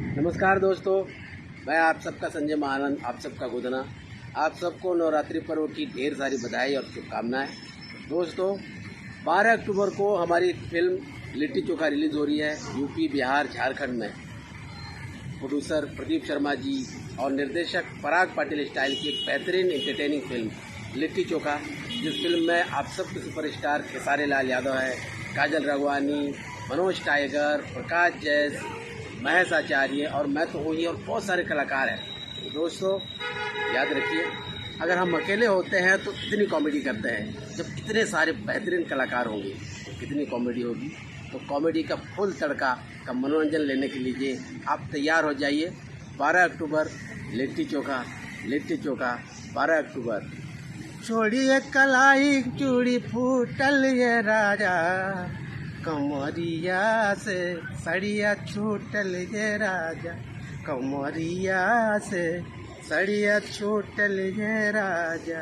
नमस्कार दोस्तों, मैं आप सबका संजय महानंद, आप सबका गुदना। आप सबको नवरात्रि पर्व की ढेर सारी बधाई और शुभकामनाएं। दोस्तों, 12 अक्टूबर को हमारी फिल्म लिट्टी चोखा रिलीज़ हो रही है यूपी, बिहार, झारखंड में। प्रोड्यूसर प्रदीप शर्मा जी और निर्देशक पराग पाटिल स्टाइल की एक बेहतरीन एंटरटेनिंग फिल्म लिट्टी चोखा, जिस फिल्म में आप सबके सुपरस्टार खेसारी लाल यादव है, काजल राघवानी, मनोज टाइगर, प्रकाश जैस, महेश आचार्य और मैं तो हूँ ही, और बहुत सारे कलाकार हैं। दोस्तों, याद रखिए, अगर हम अकेले होते हैं तो कितनी कॉमेडी करते हैं, जब इतने सारे बेहतरीन कलाकार होंगे तो कितनी कॉमेडी होगी। तो कॉमेडी का फुल तड़का का मनोरंजन लेने के लिए आप तैयार हो जाइए। 12 अक्टूबर लिट्टी चोखा 12 अक्टूबर। छोड़िए कलाई चूड़ी फूटल ये राजा, कमरिया से सड़िया छूटल ये राजा, कमरिया से सड़िया छूटल ये राजा।